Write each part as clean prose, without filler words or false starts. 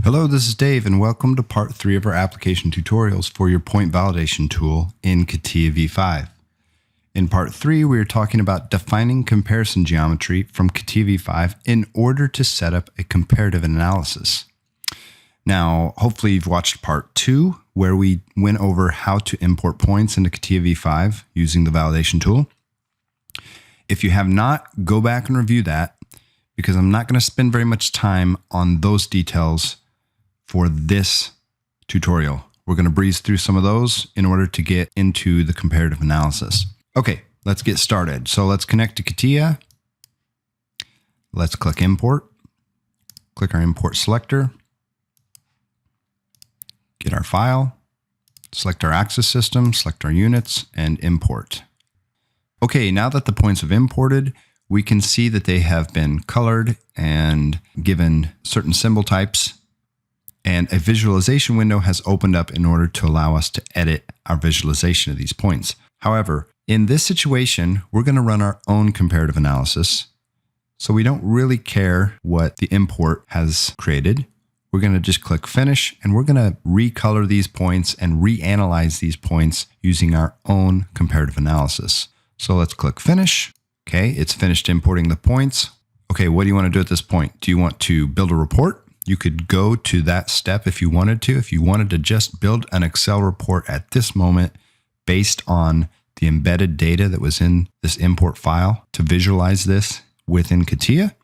Hello, this is Dave, and welcome to part 3 of our application tutorials for your point validation tool in CATIA V5. In part 3, we are talking about defining comparison geometry from CATIA V5 in order to set up a comparative analysis. Now, hopefully you've watched part 2, where we went over how to import points into CATIA V5 using the validation tool. If you have not, go back and review that, because I'm not going to spend very much time on those details for this tutorial. We're going to breeze through some of those in order to get into the comparative analysis. Okay, let's get started. So let's connect to CATIA. Let's click import. Click our import selector. Get our file. Select our axis system, select our units, and import. Okay, now that the points have imported, we can see that they have been colored and given certain symbol types, and a visualization window has opened up in order to allow us to edit our visualization of these points. However, in this situation, we're going to run our own comparative analysis. So we don't really care what the import has created. We're going to just click finish, and we're going to recolor these points and reanalyze these points using our own comparative analysis. So let's click finish. Okay, it's finished importing the points. Okay, what do you want to do at this point? Do you want to build a report? You could go to that step if you wanted to. If you wanted to just build an Excel report at this moment based on the embedded data that was in this import file to visualize this within CATIA,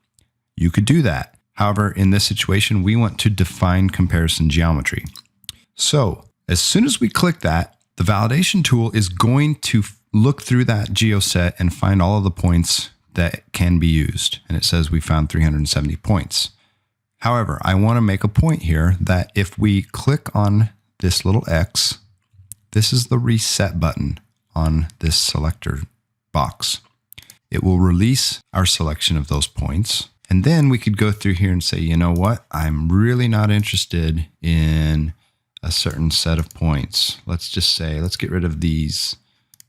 you could do that. However, in this situation, we want to define comparison geometry. So as soon as we click that, the validation tool is going to look through that geoset and find all of the points that can be used. And it says we found 370 points. However, I want to make a point here that if we click on this little X, this is the reset button on this selector box. It will release our selection of those points. And then we could go through here and say, you know what? I'm really not interested in a certain set of points. Let's just say, let's get rid of these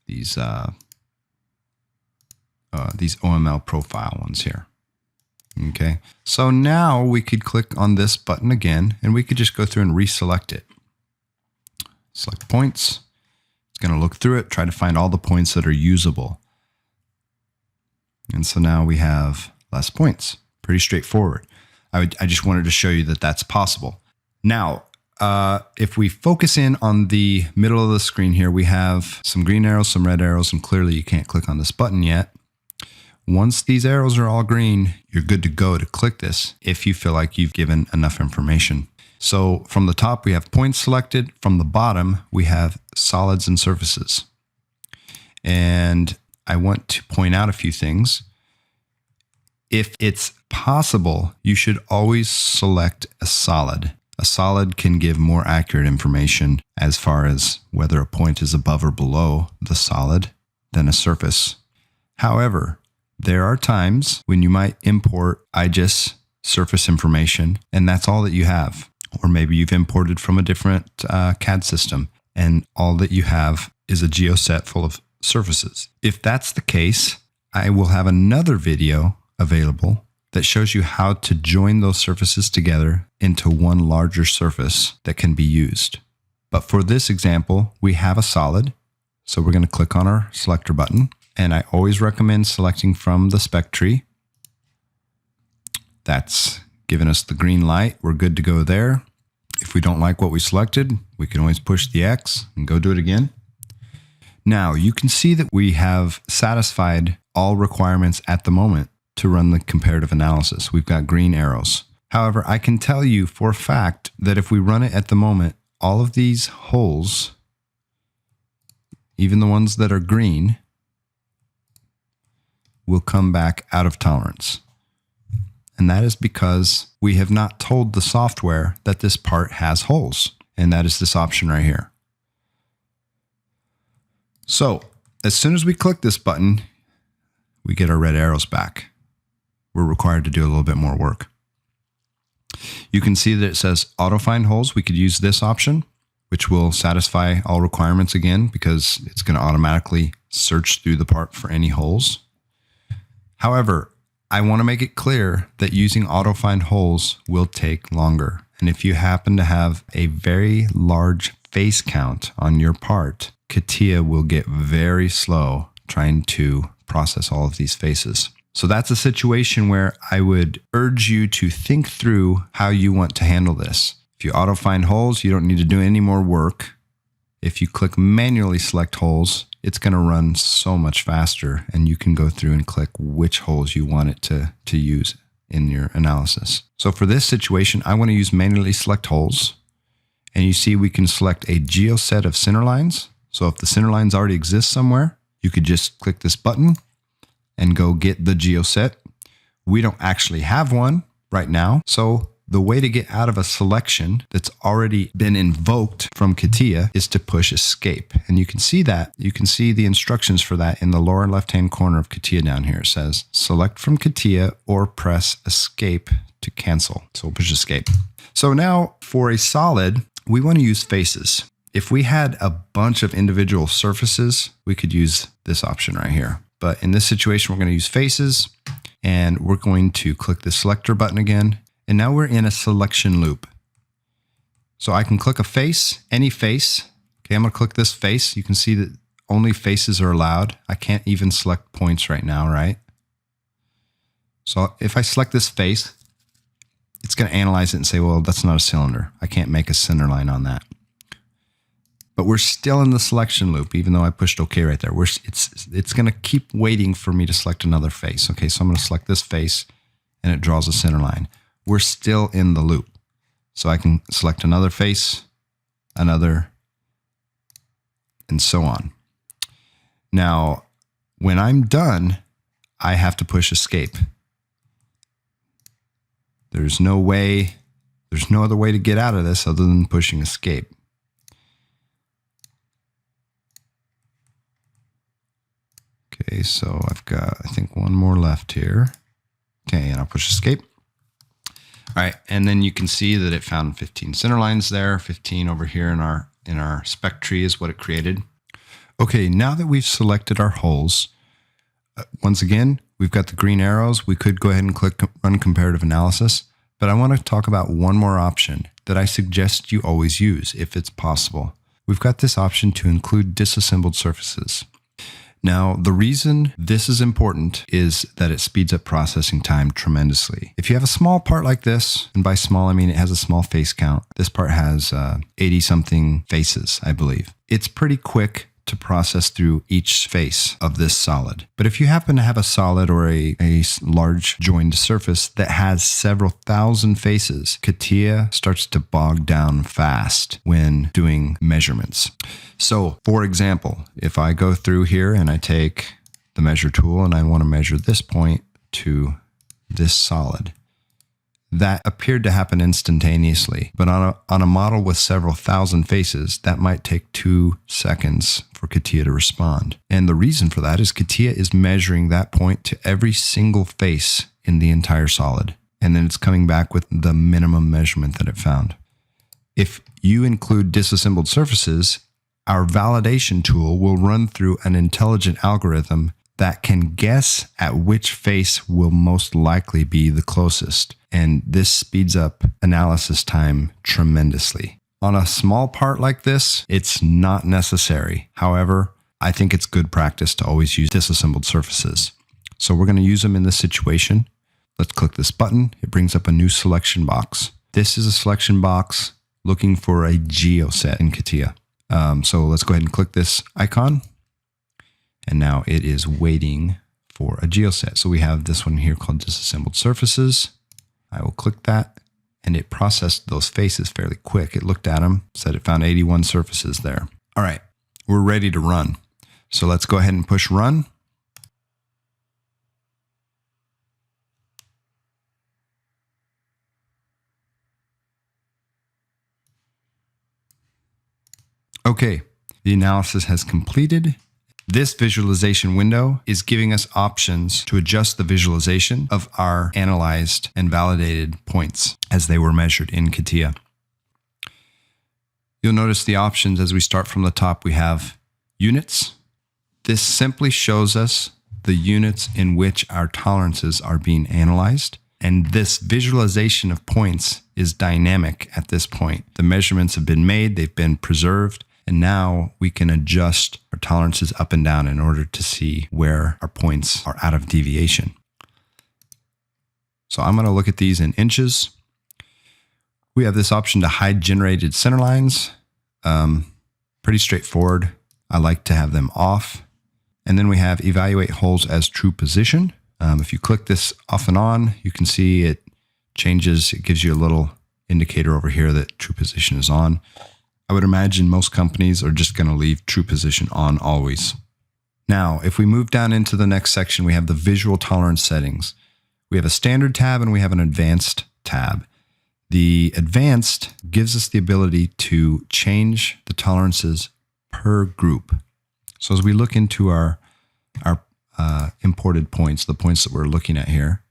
OML profile ones here. Okay, so now we could click on this button again, and we could just go through and reselect it. Select points. It's going to look through it, try to find all the points that are usable. And so now we have less points. Pretty straightforward. I just wanted to show you that that's possible. Now, if we focus in on the middle of the screen here, we have some green arrows, some red arrows, and clearly you can't click on this button yet. Once these arrows are all green, you're good to go to click this if you feel like you've given enough information. So from the top, we have points selected. From the bottom, we have solids and surfaces. And I want to point out a few things. If it's possible, you should always select a solid. A solid can give more accurate information as far as whether a point is above or below the solid than a surface. However, there are times when you might import IGES surface information, and that's all that you have. Or maybe you've imported from a different CAD system, and all that you have is a geoset full of surfaces. If that's the case, I will have another video available that shows you how to join those surfaces together into one larger surface that can be used. But for this example, we have a solid, so we're going to click on our selector button. And I always recommend selecting from the spec tree. That's given us the green light. We're good to go there. If we don't like what we selected, we can always push the X and go do it again. Now you can see that we have satisfied all requirements at the moment to run the comparative analysis. We've got green arrows. However, I can tell you for a fact that if we run it at the moment, all of these holes, even the ones that are green, will come back out of tolerance. And that is because we have not told the software that this part has holes. And that is this option right here. So as soon as we click this button, we get our red arrows back. We're required to do a little bit more work. You can see that it says auto find holes. We could use this option, which will satisfy all requirements again, because it's going to automatically search through the part for any holes. However, I want to make it clear that using auto find holes will take longer. And if you happen to have a very large face count on your part, CATIA will get very slow trying to process all of these faces. So that's a situation where I would urge you to think through how you want to handle this. If you auto find holes, you don't need to do any more work. If you click manually select holes, it's going to run so much faster, and you can go through and click which holes you want it to use in your analysis. So for this situation, I want to use manually select holes. And you see we can select a geoset of center lines. So if the center lines already exist somewhere, you could just click this button and go get the geoset. We don't actually have one right now. So the way to get out of a selection that's already been invoked from CATIA is to push escape. And you can see that. You can see the instructions for that in the lower left-hand corner of CATIA down here. It says, select from CATIA or press escape to cancel. So we'll push escape. So now for a solid, we want to use faces. If we had a bunch of individual surfaces, we could use this option right here. But in this situation, we're going to use faces, and we're going to click the selector button again. And now we're in a selection loop. So I can click a face, any face. Okay, I'm going to click this face. You can see that only faces are allowed. I can't even select points right now, right? So if I select this face, it's going to analyze it and say, well, that's not a cylinder. I can't make a center line on that. But we're still in the selection loop, even though I pushed OK right there. It's going to keep waiting for me to select another face. Okay, so I'm going to select this face, and it draws a center line. We're still in the loop. So I can select another face, another, and so on. Now, when I'm done, I have to push escape. There's no other way to get out of this other than pushing escape. Okay, so I've got, I think, one more left here. Okay, and I'll push escape. All right, and then you can see that it found 15 center lines there. 15 over here in our spec tree is what it created. Okay, now that we've selected our holes, once again, we've got the green arrows. We could go ahead and click Run Comparative Analysis, but I want to talk about one more option that I suggest you always use if it's possible. We've got this option to include disassembled surfaces. Now, the reason this is important is that it speeds up processing time tremendously. If you have a small part like this, and by small, I mean it has a small face count. This part has 80-something faces, I believe. It's pretty quick to process through each face of this solid. But if you happen to have a solid or a large joined surface that has several thousand faces, CATIA starts to bog down fast when doing measurements. So, for example, if I go through here and I take the measure tool and I want to measure this point to this solid, that appeared to happen instantaneously. But on a model with several thousand faces, that might take 2 seconds for CATIA to respond. And the reason for that is CATIA is measuring that point to every single face in the entire solid. And then it's coming back with the minimum measurement that it found. If you include disassembled surfaces, our validation tool will run through an intelligent algorithm that can guess at which face will most likely be the closest. And this speeds up analysis time tremendously. On a small part like this, it's not necessary. However, I think it's good practice to always use disassembled surfaces. So we're going to use them in this situation. Let's click this button. It brings up a new selection box. This is a selection box looking for a geoset in CATIA. So let's go ahead and click this icon. And now it is waiting for a geoset. So we have this one here called disassembled surfaces. I will click that, and it processed those faces fairly quick. It looked at them, said it found 81 surfaces there. All right, we're ready to run. So let's go ahead and push run. Okay, the analysis has completed. This visualization window is giving us options to adjust the visualization of our analyzed and validated points as they were measured in CATIA. You'll notice the options as we start from the top. We have units. This simply shows us the units in which our tolerances are being analyzed. And this visualization of points is dynamic at this point. The measurements have been made, they've been preserved, and now we can adjust our tolerances up and down in order to see where our points are out of deviation. So I'm going to look at these in inches. We have this option to hide generated center lines. Pretty straightforward. I like to have them off. And then we have evaluate holes as true position. If you click this off and on, you can see it changes. It gives you a little indicator over here that true position is on. I would imagine most companies are just going to leave true position on always. Now, if we move down into the next section, we have the visual tolerance settings. We have a standard tab and we have an advanced tab. The advanced gives us the ability to change the tolerances per group. So as we look into our imported points, the points that we're looking at here,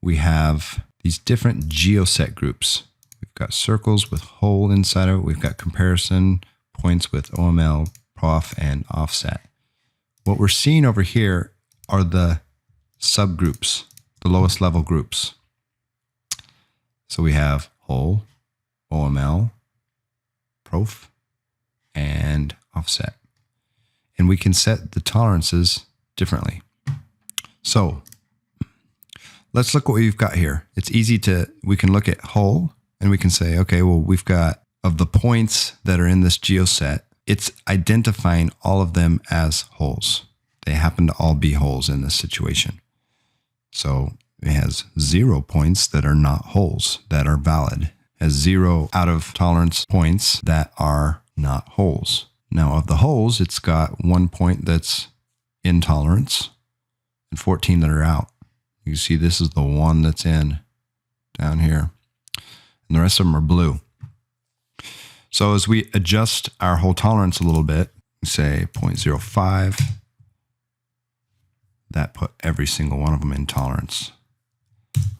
we have these different geoset groups. We've got circles with hole inside of it. We've got comparison points with OML, prof, and offset. What we're seeing over here are the subgroups, the lowest level groups. So we have hole, OML, prof, and offset. And we can set the tolerances differently. So let's look what we've got here. It's easy we can look at hole and we can say, okay, well, we've got of the points that are in this geoset, it's identifying all of them as holes. They happen to all be holes in this situation. So it has 0 points that are not holes, that are valid. It has 0 out of tolerance points that are not holes. Now of the holes, it's got 1 point that's in tolerance and 14 that are out. You can see this is the one that's in down here. And the rest of them are blue. So as we adjust our hole tolerance a little bit, say 0.05, that put every single one of them in tolerance.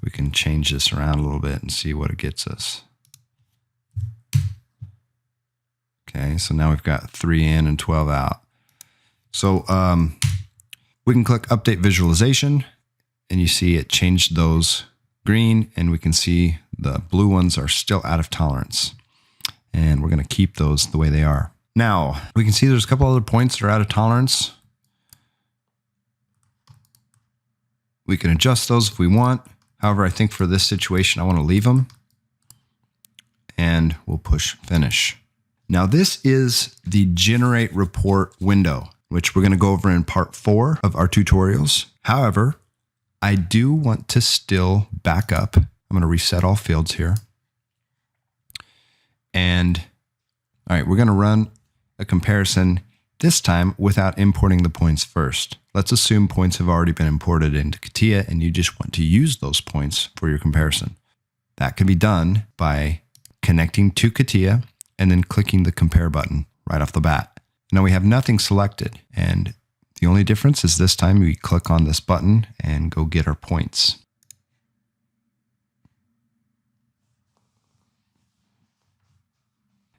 We can change this around a little bit and see what it gets us. Okay, so now we've got 3 in and 12 out. So we can click Update Visualization, and you see it changed those green, and we can see the blue ones are still out of tolerance. And we're going to keep those the way they are. Now, we can see there's a couple other points that are out of tolerance. We can adjust those if we want. However, I think for this situation, I want to leave them. And we'll push Finish. Now, this is the Generate Report window, which we're going to go over in part 4 of our tutorials. However, I do want to still back up. I'm going to reset all fields here. And all right, we're going to run a comparison this time without importing the points first. Let's assume points have already been imported into CATIA and you just want to use those points for your comparison. That can be done by connecting to CATIA and then clicking the compare button right off the bat. Now we have nothing selected, and the only difference is this time we click on this button and go get our points.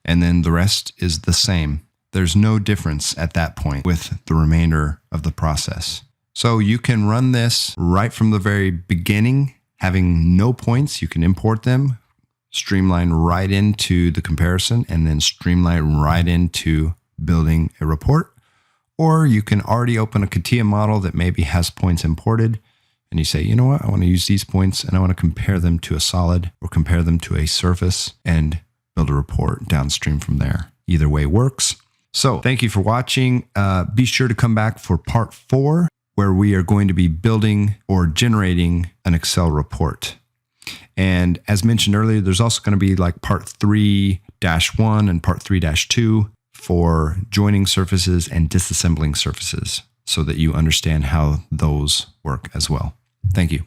And then the rest is the same. There's no difference at that point with the remainder of the process. So you can run this right from the very beginning, having no points. You can import them, streamline right into the comparison, and then streamline right into building a report. Or you can already open a CATIA model that maybe has points imported, and you say, you know what, I want to use these points and I want to compare them to a solid or compare them to a surface and build a report downstream from there. Either way works. So thank you for watching. Be sure to come back for part 4, where we are going to be building or generating an Excel report. And as mentioned earlier, there's also going to be like part 3-1 and part 3-2 for joining surfaces and disassembling surfaces so that you understand how those work as well. Thank you.